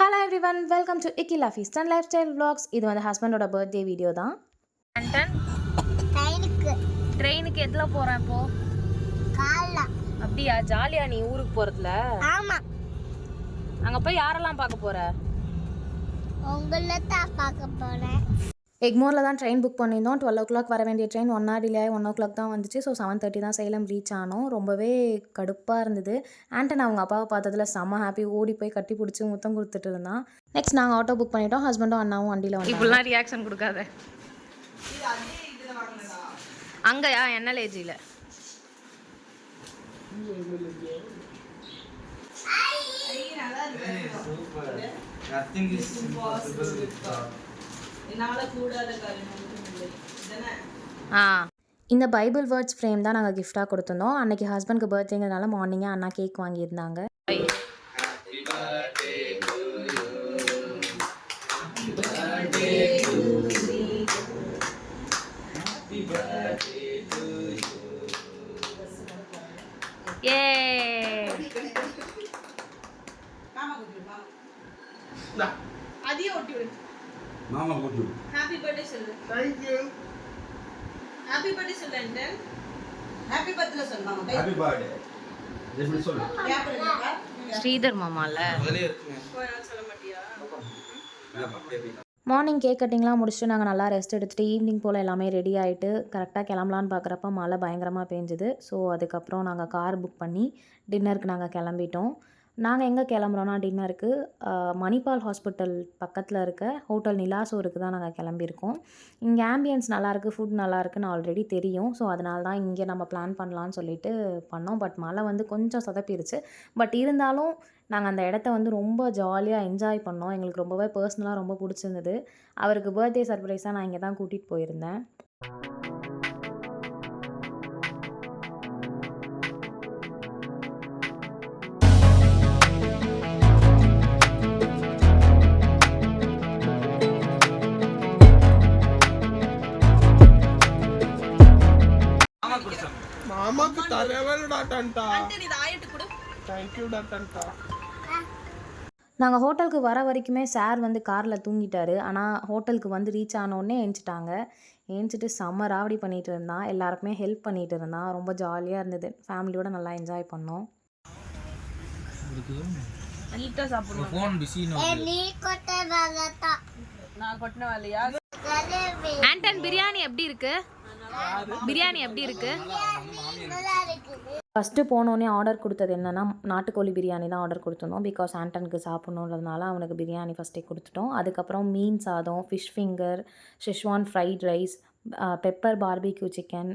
Hello everyone, welcome to Icky Laffy's Sun Lifestyle Vlogs. இது வந்து ஹஸ்பண்டோட பர்த்டே வீடியோ தான். ட்ரெயினுக்கு எதுல போறேன் இப்போ? கால்ல. அப்படியா? ஜாலியா நீ ஊருக்கு போறதுல? ஆமா. அங்க போய் யாரெல்லாம் பார்க்க போற? உங்களை தான் பார்க்க போறேன். எக்மோரில் தான் ட்ரெயின் புக் பண்ணியிருந்தோம். 12 o'clock வர வேண்டிய ட்ரெயின் 1 hour டிலே 1 o'clock தான் வந்துச்சு. ஸோ 7:30 தான் சேலம் ரீச் ஆனோம். ரொம்பவே கடுப்பாக இருந்தது. ஆண்டன் அவங்க அப்பாவை பார்த்ததுல செம்ம ஹாப்பி, ஓடி போய் கட்டி பிடிச்சி முத்தம் கொடுத்துட்டு இருந்தான். நெக்ஸ்ட் நாங்கள் ஆட்டோ புக் பண்ணிட்டோம். ஹஸ்பண்டும் அண்ணாவும் வண்டியில் வந்து இப்படிலாம் ரியாக்ஷன் கொடுக்காத. அங்கயா என்எல்ஏஜியில் இந்த பைபிள் வேர்ட்ஸ் ஃப்ரேம் தான் நாங்கள் கிஃப்டாக கொடுத்துருந்தோம். அன்றைக்கி ஹஸ்பண்டுக்கு பர்த்டேங்கிறதுனால மார்னிங்கே அண்ணா கேக் வாங்கியிருந்தாங்க. மாமா கூட்டு ஹாப்பி பர்த்டே சொல்லு. Thank you. ஹாப்பி பர்த்டே சொல்லு அண்ணா. ஹாப்பி பர்த்டே சொல்லு மாமா. Happy birthday. எப்படி சொல்லு? ஸ்ரீதர் மாமால. முதல்ல இருக்குங்க. சொல்ல மாட்டியா? மார்னிங் கேக் கட்டிங்லாம் முடிச்சுட்டு நாங்கள் நல்லா ரெஸ்ட் எடுத்துகிட்டு ஈவினிங் போல் எல்லாமே ரெடி ஆகிட்டு கரெக்டாக கிளம்பலான்னு பார்க்குறப்ப மழை பயங்கரமாக பேஞ்சுது. ஸோ அதுக்கப்புறம் நாங்கள் கார் புக் பண்ணி டின்னருக்கு நாங்கள் கிளம்பிட்டோம். நாங்கள் எங்கே கிளம்புறோன்னா டின்னருக்கு மணிபால் ஹாஸ்பிட்டல் பக்கத்தில் இருக்க ஹோட்டல் நிலாசோருக்கு தான் நாங்கள் கிளம்பியிருக்கோம். இங்கே ஆம்பியன்ஸ் நல்லாயிருக்கு, ஃபுட் நல்லாயிருக்குன்னு ஆல்ரெடி தெரியும். ஸோ அதனால தான் இங்கே நம்ம பிளான் பண்ணலான்னு சொல்லிட்டு பண்ணோம். பட் மழை வந்து கொஞ்சம் சொதப்பிடுச்சு. பட் இருந்தாலும் நாங்கள் அந்த இடத்த வந்து ரொம்ப ஜாலியாக என்ஜாய் பண்ணோம். எங்களுக்கு ரொம்பவே பர்சனலாக ரொம்ப பிடிச்சிருந்தது. அவருக்கு பர்த்டே சர்ப்ரைஸாக நான் இங்கே தான் கூட்டிகிட்டு போயிருந்தேன். మామకు తరవెళ్ళడాటంట. అంటే నీ దాయట్టు కూడా. థ్యాంక్ యూ డాటంట. நாங்கள் ஹோட்டலுக்கு வர வரைக்குமே சார் வந்து காரில் தூங்கிட்டார். ஆனால் ஹோட்டலுக்கு வந்து ரீச் ஆனோடனே ஏஞ்சிட்டாங்க. ஏஞ்சிட்டு செம்ம ராவடி பண்ணிகிட்டு இருந்தான். எல்லாருக்குமே ஹெல்ப் பண்ணிகிட்டு இருந்தான். ரொம்ப ஜாலியாக இருந்தது. ஃபேமிலியோட நல்லா என்ஜாய் பண்ணோம். நீட்டா சாப்பிடுவோம். Phone busy no. நீ கொட்ட வேலையா? நான் கொட்டின வேலையா? ஆண்டன் பிரியாணி எப்படி இருக்கு? பிரியாணி எப்படி இருக்கு? ஃபஸ்ட்டு போனோடனே ஆர்டர் கொடுத்தது என்னென்னா நாட்டுக்கோழி பிரியாணி தான் ஆர்டர் கொடுத்துருந்தோம். பிகாஸ் ஆண்டனுக்கு சாப்பிட்ணுன்றதுனால அவனுக்கு பிரியாணி ஃபஸ்ட்டே கொடுத்துட்டோம். அதுக்கப்புறம் மீன் சாதம், fish finger, Schezwan fried rice, pepper barbecue chicken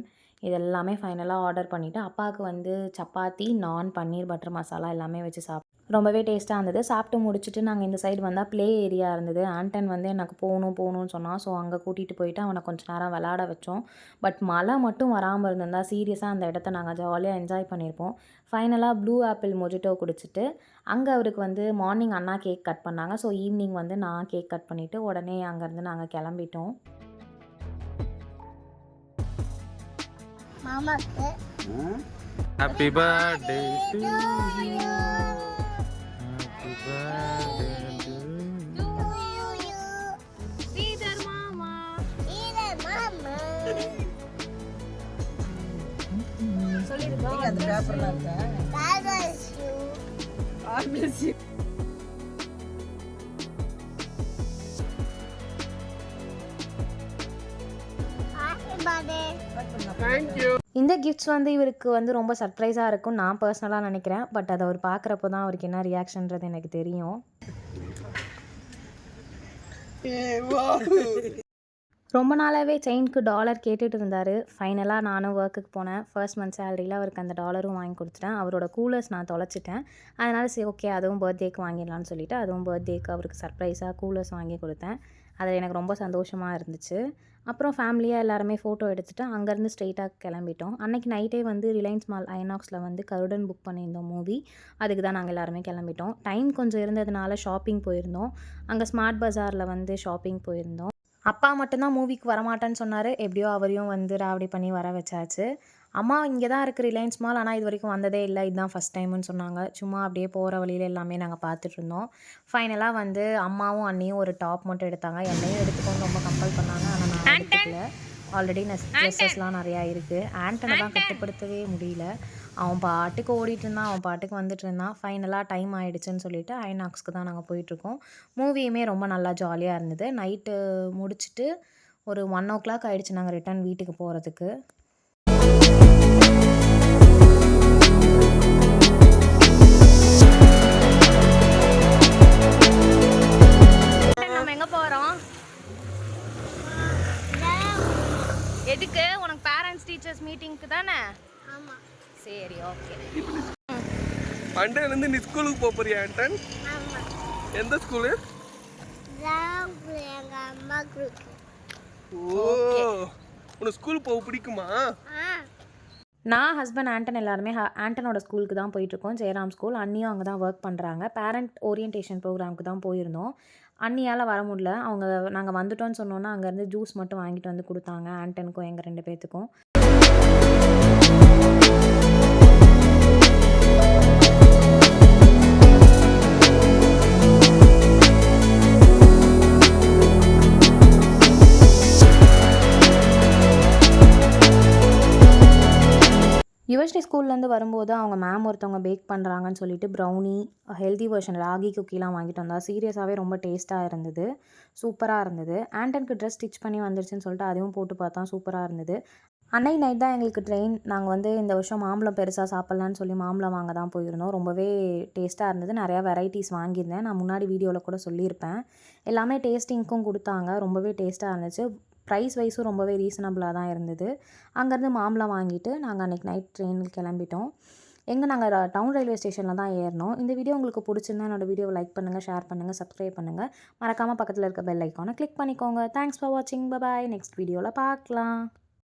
இதெல்லாமே ஃபைனலாக ஆர்டர் பண்ணிவிட்டு அப்பாவுக்கு வந்து சப்பாத்தி, நான், பன்னீர் பட்டர் மசாலா எல்லாமே வச்சு ரொம்பவே டேஸ்ட்டாக இருந்தது. சாப்பிட்டு முடிச்சுட்டு நாங்கள் இந்த சைடு வந்தால் ப்ளே ஏரியா இருந்தது. ஆண்டன் வந்து எனக்கு போகணும்னு சொன்னான். ஸோ அங்கே கூட்டிகிட்டு போயிட்டு அவனை கொஞ்சம் நேரம் விளாட வச்சோம். பட் மழை மட்டும் வராமல் இருந்திருந்தால் சீரியஸாக அந்த இடத்த நாங்கள் ஜாலியாக என்ஜாய் பண்ணியிருப்போம். ஃபைனலாக ப்ளூ ஆப்பிள் மொஜிட்டோ குடிச்சிட்டு அங்கே அவருக்கு வந்து மார்னிங் அண்ணா கேக் கட் பண்ணாங்க. ஸோ ஈவினிங் வந்து நான் கேக் கட் பண்ணிவிட்டு உடனே அங்கேருந்து நாங்கள் கிளம்பிட்டோம். மாமாக்கு ஹாப்பி பர்த்டே டு யூ. அந்த பேப்பர்ல இருக்கா? God bless you. God bless you. Happy birthday. Thank you. இந்த கிஃப்ட்ஸ் வந்து இவருக்கு வந்து ரொம்ப சர்ப்ரைஸாக இருக்கும் நான் பர்சனலாக நினைக்கிறேன். பட் அதை அவர் பார்க்குறப்போ தான் அவருக்கு என்ன ரியாக்ஷன்றது எனக்கு தெரியும். ரொம்ப நாளாகவே செயினுக்கு டாலர் கேட்டுட்டு இருந்தார். ஃபைனலாக நானும் ஒர்க்குக்கு போனேன். ஃபர்ஸ்ட் மந்த் சேலரியில் அவருக்கு அந்த டாலரும் வாங்கி கொடுத்துட்டேன். அவரோட கூலர்ஸ் நான் தொலைச்சிட்டேன். அதனால் சரி ஓகே அதுவும் பர்த்டேக்கு வாங்கிடலான்னு சொல்லிவிட்டு அதுவும் பர்த்டேக்கு அவருக்கு சர்ப்ரைஸாக கூலர்ஸ் வாங்கி கொடுத்தேன். அதில் எனக்கு ரொம்ப சந்தோஷமாக இருந்துச்சு. அப்புறம் ஃபேமிலியாக எல்லாருமே ஃபோட்டோ எடுத்துகிட்டு அங்கேருந்து ஸ்ட்ரெயிட்டாக கிளம்பிட்டோம். அன்றைக்கி நைட்டே வந்து ரிலையன்ஸ் மால் ஐநாக்ஸில் வந்து கருடன் புக் பண்ணியிருந்தோம் மூவி. அதுக்கு தான் நாங்கள் எல்லாருமே கிளம்பிட்டோம். டைம் கொஞ்சம் இருந்ததுனால ஷாப்பிங் போயிருந்தோம். அங்கே ஸ்மார்ட் பஜாரில் வந்து ஷாப்பிங் போயிருந்தோம். அப்பா மட்டும்தான் மூவிக்கு வரமாட்டேன்னு சொன்னார். எப்படியோ அவரையும் வந்து ராவடி பண்ணி வர வச்சாச்சு. அம்மா இங்கே தான் இருக்குது ரிலையன்ஸ் மால், ஆனால் இது வரைக்கும் வந்ததே இல்லை, இதுதான் ஃபஸ்ட் டைம்னு சொன்னாங்க. சும்மா அப்படியே போகிற வழியில் எல்லாமே நாங்கள் பார்த்துட்ருந்தோம். ஃபைனலாக வந்து அம்மாவும் அண்ணியும் ஒரு டாப் மட்டும் எடுத்தாங்க. என்னையும் எடுத்துக்கோன்னு ரொம்ப கம்பல் பண்ணாங்க, ஆனால் நான் எடுத்துக்கல. ஆல்ரெடி ட்ரெஸ்ஸஸ்லாம் நிறையா இருக்குது. ஆண்டனை தான் கட்டுப்படுத்தவே முடியல. அவன் பாட்டுக்கு ஓடிட்டு இருந்தான், அவன் பாட்டுக்கு வந்துட்டு இருந்தான். ஃபைனலாக டைம் ஆகிடுச்சுன்னு சொல்லிட்டு ஐநாக்ஸ்க்கு தான் நாங்கள் போயிட்டுருக்கோம். மூவியுமே ரொம்ப நல்லா ஜாலியாக இருந்தது. நைட்டு முடிச்சுட்டு ஒரு 1:00 ஆகிடுச்சு நாங்கள் ரிட்டர்ன் வீட்டுக்கு போகிறதுக்கு. நம்ம எங்கே போகிறோம்? எதுக்கு? உனக்கு பேரண்ட்ஸ் டீச்சர்ஸ் மீட்டிங்க்கு தானே? ஆமாம். சரி, ஓகே. மண்டேலேருந்து நீ ஸ்கூலுக்கு போக போறியா ஆண்டன்? ஆமாம். எந்த ஸ்கூலு? எங்கள் அம்மா கொடுக்கு. ஓ, உனக்கு ஸ்கூல் போக பிடிக்குமா? நான் ஹஸ்பண்ட் ஆண்டன் எல்லாருமே ஆண்டனோட ஸ்கூலுக்கு தான் போயிட்டுருக்கோம், ஜெயராம் ஸ்கூல். அண்ணியும் அங்கே தான் ஒர்க் பண்ணுறாங்க. பேரண்ட் ஓரியன்டேஷன் ப்ரோக்ராமுக்கு தான் போயிருந்தோம். அண்ணியால் வர முடியல. நாங்கள் வந்துட்டோன்னு சொன்னோன்னா அங்கேருந்து ஜூஸ் மட்டும் வாங்கிட்டு வந்து கொடுத்தாங்க ஆண்டனுக்கும் எங்கள் 2 பேர்த்துக்கும். யுவஸ்ரீ ஸ்கூல்லேருந்து வரும்போது அவங்க மேம் ஒருத்தவங்க பேக் பண்ணுறாங்கன்னு சொல்லிட்டு ப்ரௌனி, ஹெல்தி வெர்ஷன் ராகி குக்கீலாம் வாங்கிட்டு வந்தா. சீரியஸாகவே ரொம்ப டேஸ்ட்டாக இருந்தது, சூப்பராக இருந்தது. ஆண்டனுக்கு ட்ரெஸ் ஸ்டிச் பண்ணி வந்துருச்சுன்னு சொல்லிட்டு அதுவும் போட்டு பார்த்தா சூப்பராக இருந்தது. அன்னைக்கு நைட் தான் எங்களுக்கு ட்ரெயின். நாங்கள் வந்து இந்த வருஷம் மாம்பழம் பெருசாக சாப்பிட்லான்னு சொல்லி மாம்பழம் வாங்க தான் போயிருந்தோம். ரொம்பவே டேஸ்ட்டாக இருந்தது. நிறையா வெரைட்டிஸ் வாங்கியிருந்தேன், நான் முன்னாடி வீடியோவில் கூட சொல்லியிருப்பேன். எல்லாமே டேஸ்டிங்க்கும் கொடுத்தாங்க, ரொம்பவே டேஸ்ட்டாக இருந்துச்சு. ப்ரைஸ் வைஸும் ரொம்பவே ரீசனபிளாக தான் இருந்தது. அங்கேருந்து மாம்பழம் வாங்கிட்டு நாங்கள் அன்றைக்கி நைட் ட்ரெயினில் கிளம்பிட்டோம். நாங்கள் டவுன் ரயில்வே ஸ்டேஷனில் தான் ஏறினோம். இந்த வீடியோ உங்களுக்கு பிடிச்சிருந்தா என்னோடய வீடியோவை லைக் பண்ணுங்கள், ஷேர் பண்ணுங்கள், சப்ஸ்கிரைப் பண்ணுங்கள். மறக்காமல் பக்கத்தில் இருக்க பெல் ஐக்கானை கிளிக் பண்ணிக்கோங்க. தேங்க்ஸ் ஃபார் வாட்சிங். பை. நெக்ஸ்ட் வீடியோவில் பார்க்கலாம்.